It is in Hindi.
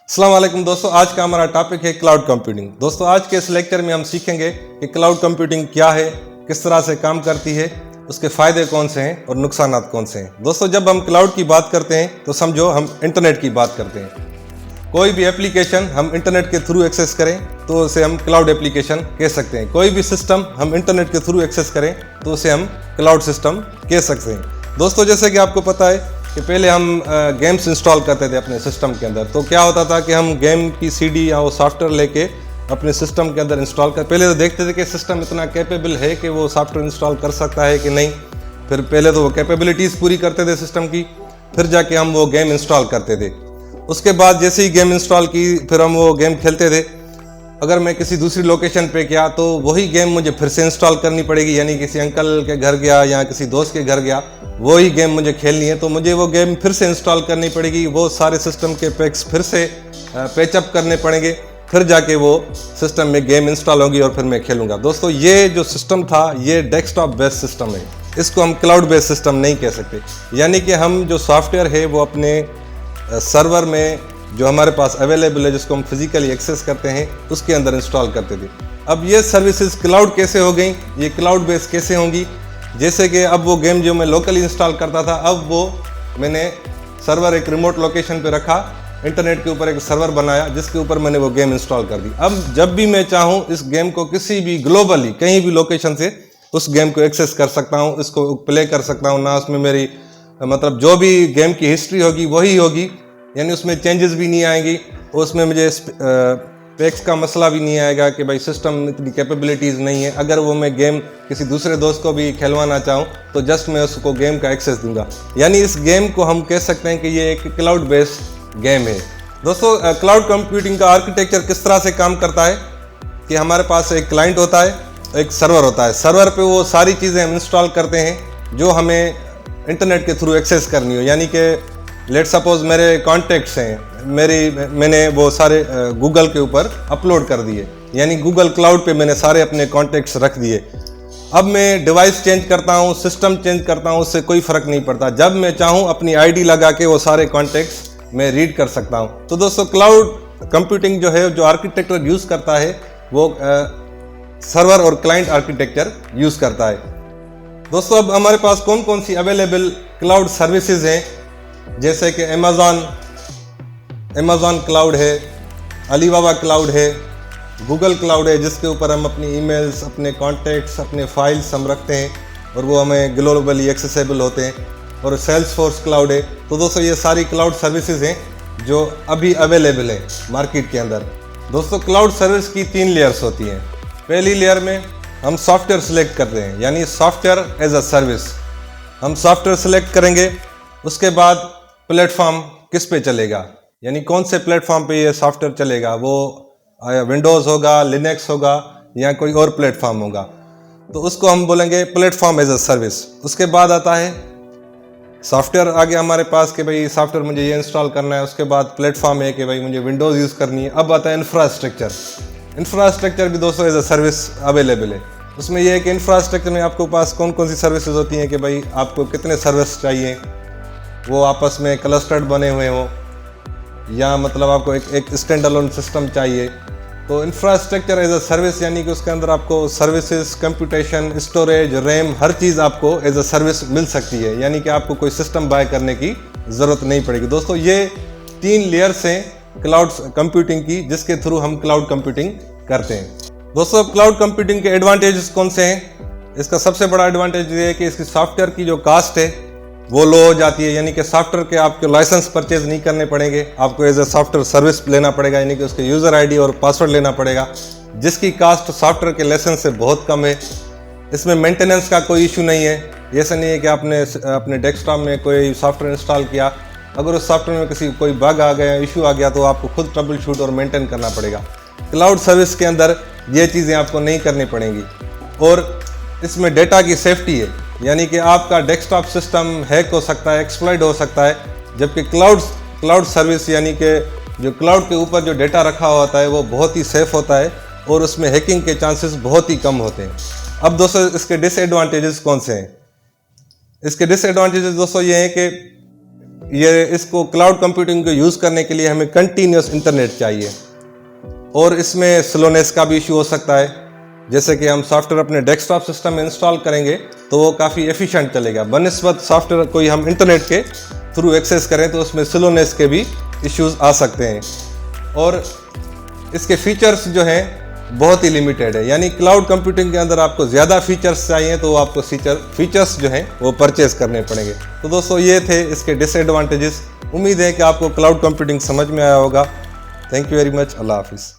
अस्सलाम वालेकुम दोस्तों, आज का हमारा टॉपिक है क्लाउड कंप्यूटिंग। दोस्तों आज के इस लेक्चर में हम सीखेंगे कि क्लाउड कंप्यूटिंग क्या है, किस तरह से काम करती है, उसके फ़ायदे कौन से हैं और नुकसान कौन से हैं। दोस्तों जब हम क्लाउड की बात करते हैं तो समझो हम इंटरनेट की बात करते हैं। कोई भी एप्लीकेशन हम इंटरनेट के थ्रू एक्सेस करें तो उसे हम क्लाउड एप्लीकेशन कह सकते हैं। कोई भी सिस्टम हम इंटरनेट के थ्रू एक्सेस करें तो उसे हम क्लाउड सिस्टम कह सकते हैं। दोस्तों जैसे कि आपको पता है कि पहले हम गेम्स इंस्टॉल करते थे अपने सिस्टम के अंदर, तो क्या होता था कि हम गेम की सीडी या वो सॉफ्टवेयर लेके अपने सिस्टम के अंदर इंस्टॉल कर, पहले तो देखते थे कि सिस्टम इतना कैपेबल है कि वो सॉफ्टवेयर इंस्टॉल कर सकता है कि नहीं। फिर पहले तो वो कैपेबिलिटीज़ पूरी करते थे सिस्टम की, फिर जाके हम वो गेम इंस्टॉल करते थे। उसके बाद जैसे ही गेम इंस्टॉल की फिर हम वो गेम खेलते थे। अगर मैं किसी दूसरी लोकेशन पे गया तो वही गेम मुझे फिर से इंस्टॉल करनी पड़ेगी, यानी किसी अंकल के घर गया या किसी दोस्त के घर गया, वही गेम मुझे खेलनी है तो मुझे वो गेम फिर से इंस्टॉल करनी पड़ेगी। वो सारे सिस्टम के पैक्स फिर से पैचअप करने पड़ेंगे, फिर जाके वो सिस्टम में गेम इंस्टॉल होगी और फिर मैं खेलूँगा। दोस्तों ये जो सिस्टम था ये डेस्कटॉप बेस्ड सिस्टम है, इसको हम क्लाउड बेस्ड सिस्टम नहीं कह सकते। यानी कि हम जो सॉफ्टवेयर है वो अपने सर्वर में जो हमारे पास अवेलेबल है, जिसको हम फिजिकली एक्सेस करते हैं, उसके अंदर इंस्टॉल करते थे। अब ये सर्विसेज क्लाउड कैसे हो गई, ये क्लाउड बेस्ड कैसे होंगी। जैसे कि अब वो गेम जो मैं लोकली इंस्टॉल करता था, अब वो मैंने सर्वर एक रिमोट लोकेशन पे रखा, इंटरनेट के ऊपर एक सर्वर बनाया जिसके ऊपर मैंने वो गेम इंस्टॉल कर दी। अब जब भी मैं चाहूँ इस गेम को किसी भी ग्लोबली कहीं भी लोकेशन से उस गेम को एक्सेस कर सकता हूँ, इसको प्ले कर सकता हूँ। ना उसमें मेरी मतलब जो भी गेम की हिस्ट्री होगी वही होगी, यानी उसमें चेंजेस भी नहीं आएंगी, उसमें मुझे पैक्स का मसला भी नहीं आएगा कि भाई सिस्टम इतनी कैपेबिलिटीज़ नहीं है। अगर वो मैं गेम किसी दूसरे दोस्त को भी खिलवाना चाहूँ तो जस्ट मैं उसको गेम का एक्सेस दूंगा। यानी इस गेम को हम कह सकते हैं कि ये एक क्लाउड बेस्ड गेम है। दोस्तों क्लाउड कंप्यूटिंग का आर्किटेक्चर किस तरह से काम करता है कि हमारे पास एक क्लाइंट होता है, एक सर्वर होता है। सर्वर पे वो सारी चीज़ें हम इंस्टॉल करते हैं जो हमें इंटरनेट के थ्रू एक्सेस करनी हो। यानी कि लेट सपोज मेरे कॉन्टेक्ट्स हैं, मैंने वो सारे गूगल के ऊपर अपलोड कर दिए, यानी गूगल क्लाउड पे मैंने सारे अपने कॉन्टेक्ट्स रख दिए। अब मैं डिवाइस चेंज करता हूँ, सिस्टम चेंज करता हूँ, उससे कोई फ़र्क नहीं पड़ता। जब मैं चाहूँ अपनी आईडी लगा के वो सारे कॉन्टेक्ट्स मैं रीड कर सकता हूँ। तो दोस्तों क्लाउड कंप्यूटिंग जो है, जो आर्किटेक्चर यूज़ करता है वो सर्वर और क्लाइंट आर्किटेक्चर यूज़ करता है। दोस्तों अब हमारे पास कौन कौन सी अवेलेबल क्लाउड सर्विसेज हैं, जैसे कि अमेज़ॉन क्लाउड है, अलीबाबा क्लाउड है, गूगल क्लाउड है जिसके ऊपर हम अपनी ईमेल्स, अपने कॉन्टैक्ट्स, अपने फाइल्स हम रखते हैं और वो हमें ग्लोबली एक्सेसिबल होते हैं, और सेल्सफोर्स क्लाउड है। तो दोस्तों ये सारी क्लाउड सर्विसेज हैं जो अभी अवेलेबल हैं मार्केट के अंदर। दोस्तों क्लाउड सर्विस की 3 लेयर्स होती हैं। पहली लेयर में हम सॉफ्टवेयर सेलेक्ट करते हैं, यानी सॉफ्टवेयर एज अ सर्विस। हम सॉफ्टवेयर सेलेक्ट करेंगे, उसके बाद प्लेटफॉर्म किस पे चलेगा, यानी कौन से प्लेटफॉर्म पे ये सॉफ्टवेयर चलेगा, वो विंडोज़ होगा, लिनक्स होगा या कोई और प्लेटफॉर्म होगा, तो उसको हम बोलेंगे प्लेटफॉर्म एज अ सर्विस। उसके बाद आता है सॉफ्टवेयर आ गया हमारे पास कि भाई सॉफ्टवेयर मुझे ये इंस्टॉल करना है। उसके बाद प्लेटफॉर्म है कि भाई मुझे विंडोज़ यूज़ करनी है। अब आता है इंफ्रास्ट्रक्चर भी दोस्तों एज अ सर्विस अवेलेबल है। उसमें यह है कि इंफ्रास्ट्रक्चर में आपके पास कौन कौन सी सर्विसेज होती हैं कि भाई आपको कितने सर्विस चाहिए, वो आपस में क्लस्टर्ड बने हुए हो या मतलब आपको एक स्टैंड अलोन सिस्टम चाहिए। तो इंफ्रास्ट्रक्चर एज अ सर्विस यानी कि उसके अंदर आपको सर्विसेज, कंप्यूटेशन, स्टोरेज, रैम, हर चीज़ आपको एज अ सर्विस मिल सकती है, यानी कि आपको कोई सिस्टम बाय करने की ज़रूरत नहीं पड़ेगी। दोस्तों ये 3 लेयर्स हैं क्लाउड कंप्यूटिंग की, जिसके थ्रू हम क्लाउड कंप्यूटिंग करते हैं। दोस्तों क्लाउड कंप्यूटिंग के एडवांटेजेस कौन से हैं? इसका सबसे बड़ा एडवांटेज ये है कि इसकी सॉफ्टवेयर की जो कास्ट है वो लो हो जाती है, यानी कि सॉफ्टवेयर के आपको लाइसेंस परचेज नहीं करने पड़ेंगे, आपको एज ए सॉफ्टवेयर सर्विस लेना पड़ेगा, यानी कि उसके यूज़र आईडी और पासवर्ड लेना पड़ेगा, जिसकी कास्ट सॉफ्टवेयर के लाइसेंस से बहुत कम है। इसमें मेंटेनेंस का कोई इशू नहीं है। ऐसा नहीं है कि आपने अपने डेस्कटॉप में कोई सॉफ्टवेयर इंस्टॉल किया, अगर उस सॉफ्टवेयर में किसी कोई बग आ गया, इशू आ गया, तो आपको खुद ट्रबल शूट और मेंटेन करना पड़ेगा। क्लाउड सर्विस के अंदर ये चीज़ें आपको नहीं करनी पड़ेंगी। और इसमें डेटा की सेफ्टी है, यानी कि आपका डेस्कटॉप सिस्टम हैक हो सकता है, एक्सप्लॉइट हो सकता है, जबकि क्लाउड सर्विस यानी कि जो क्लाउड के ऊपर जो डेटा रखा होता है वो बहुत ही सेफ होता है और उसमें हैकिंग के चांसेस बहुत ही कम होते हैं। अब दोस्तों इसके डिसएडवांटेजेस कौन से हैं? इसके डिसएडवांटेजेस दोस्तों ये हैं कि ये इसको क्लाउड कंप्यूटिंग को यूज़ करने के लिए हमें कंटिन्यूस इंटरनेट चाहिए और इसमें स्लोनेस का भी इशू हो सकता है। जैसे कि हम सॉफ्टवेयर अपने डेस्कटॉप सिस्टम में इंस्टॉल करेंगे तो वो काफ़ी एफिशिएंट चलेगा, बनस्बत सॉफ्टवेयर कोई हम इंटरनेट के थ्रू एक्सेस करें तो उसमें स्लोनेस के भी इश्यूज आ सकते हैं। और इसके फीचर्स जो हैं बहुत ही लिमिटेड है, यानी क्लाउड कंप्यूटिंग के अंदर आपको ज़्यादा फीचर्स चाहिए तो आपको फीचर्स जो हैं वो परचेज करने पड़ेंगे। तो दोस्तों ये थे इसके डिसएडवांटेजेस। उम्मीद है कि आपको क्लाउड कंप्यूटिंग समझ में आया होगा। Thank you very much. अल्लाह हाफिज़।